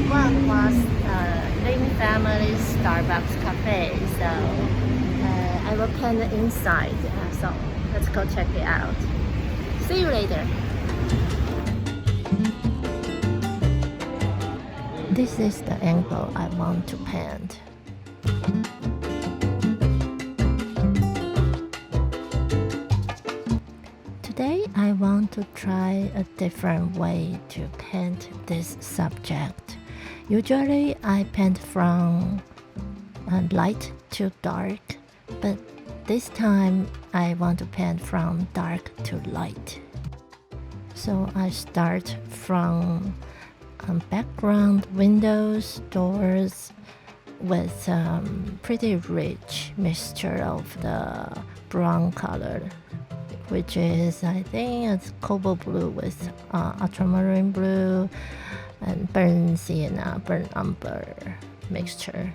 Wanhua's Ling family Starbucks cafe. So I will plan the inside. So let's go check it out. See you later. This is the angle I want to paint. Today I want to try a different way to paint this subject. Usually I paint from light to dark, but this time I want to paint from dark to light. So I start from background, windows, doors with pretty rich mixture of the brown color, which is, I think it's cobalt blue with ultramarine blue and burnt sienna, burnt umber mixture.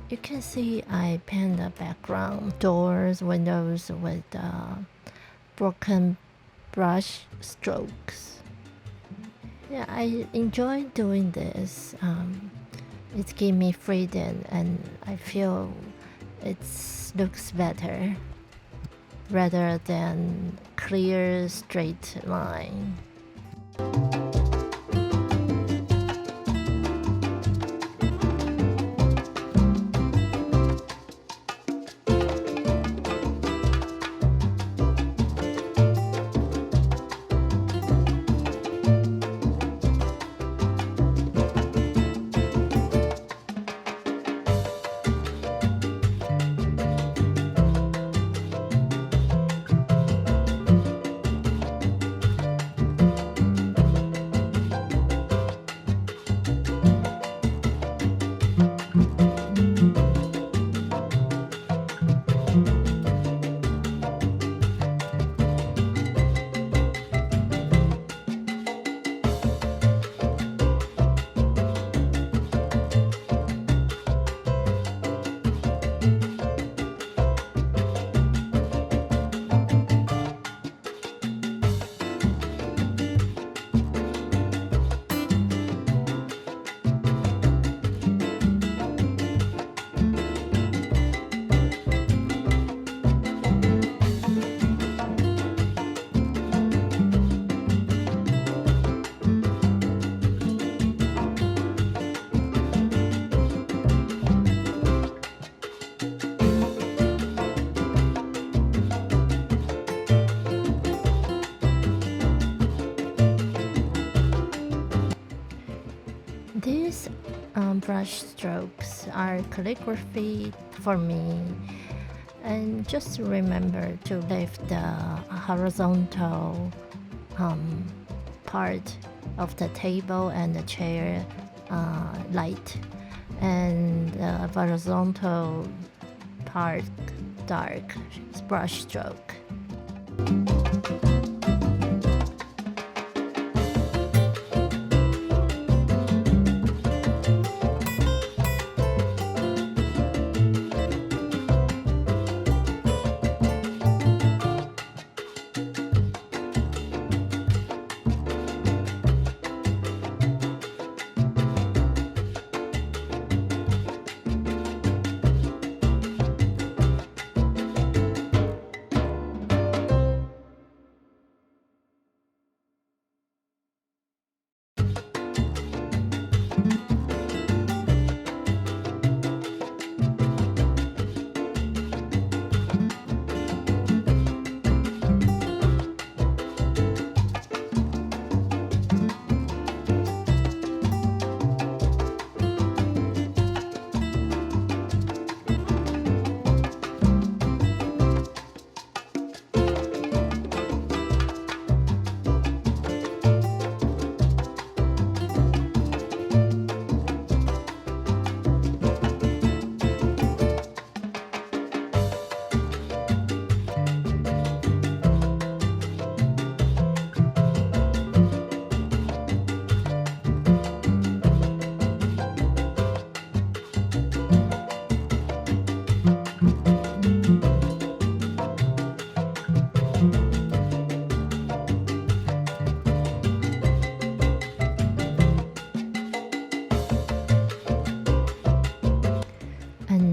You can see I paint the background, doors, windows with broken brush strokes. Yeah, I enjoy doing this. It gives me freedom and I feel it looks better rather than clear straight line. These brush strokes are calligraphy for me, and just remember to leave the horizontal part of the table and the chair light, and the horizontal part dark brush stroke.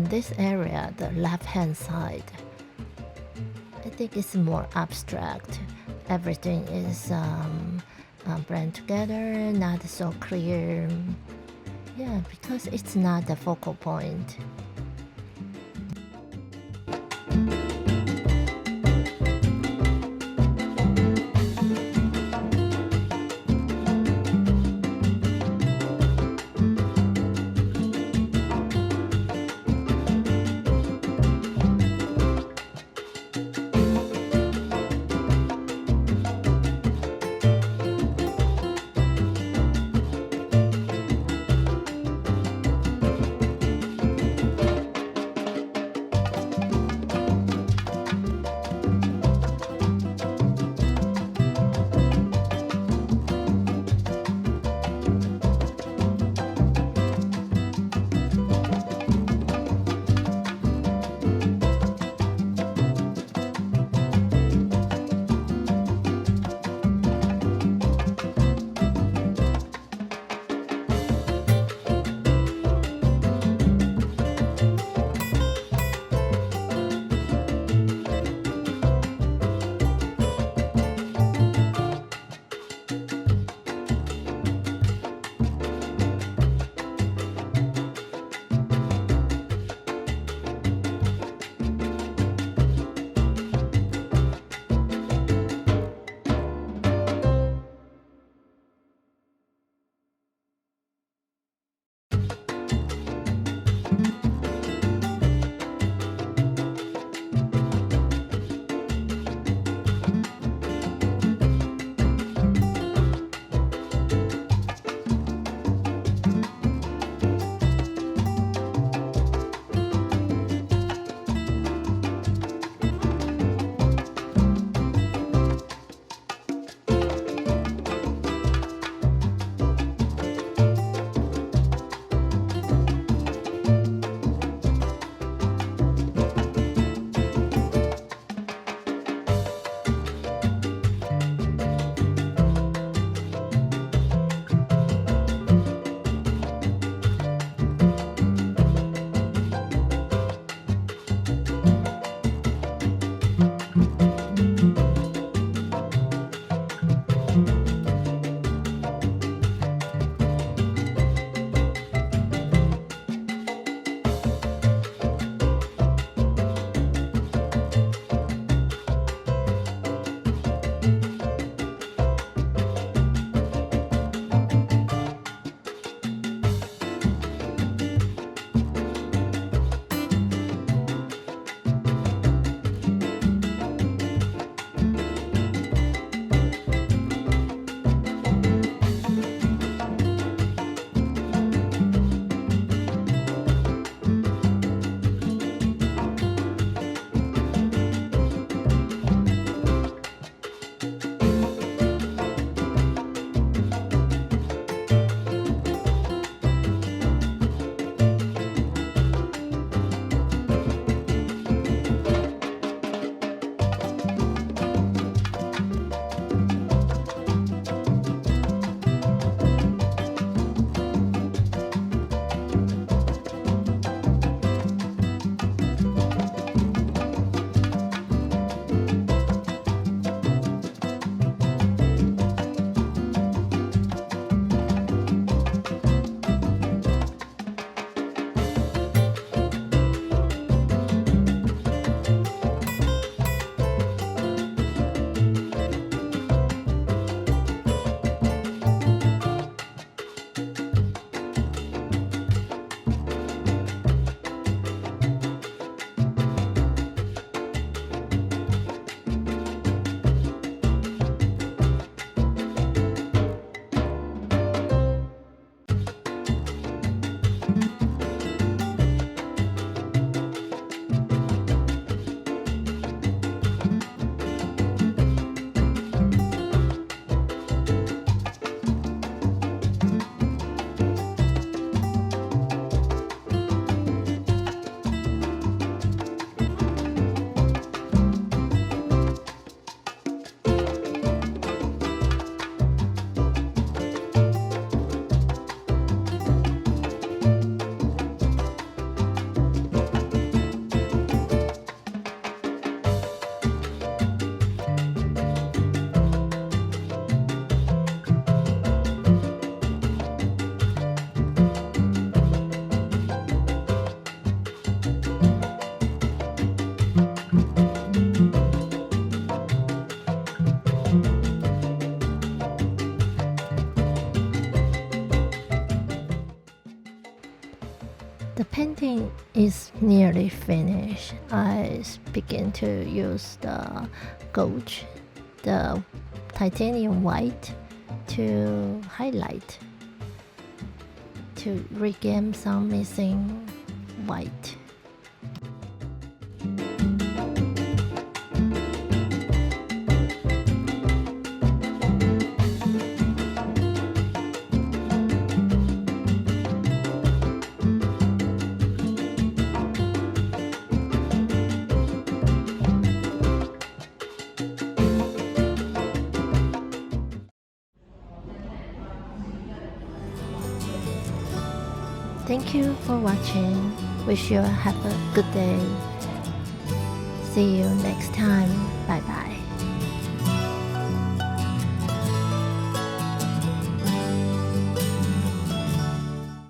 This area, the left-hand side, I think it's more abstract. Everything is blend together, not so clear. Yeah, because it's not the focal point. The painting is nearly finished. I begin to use the gold, the titanium white to highlight, to regain some missing white. Thank you for watching. Wish you have a good day. See you next time. Bye bye.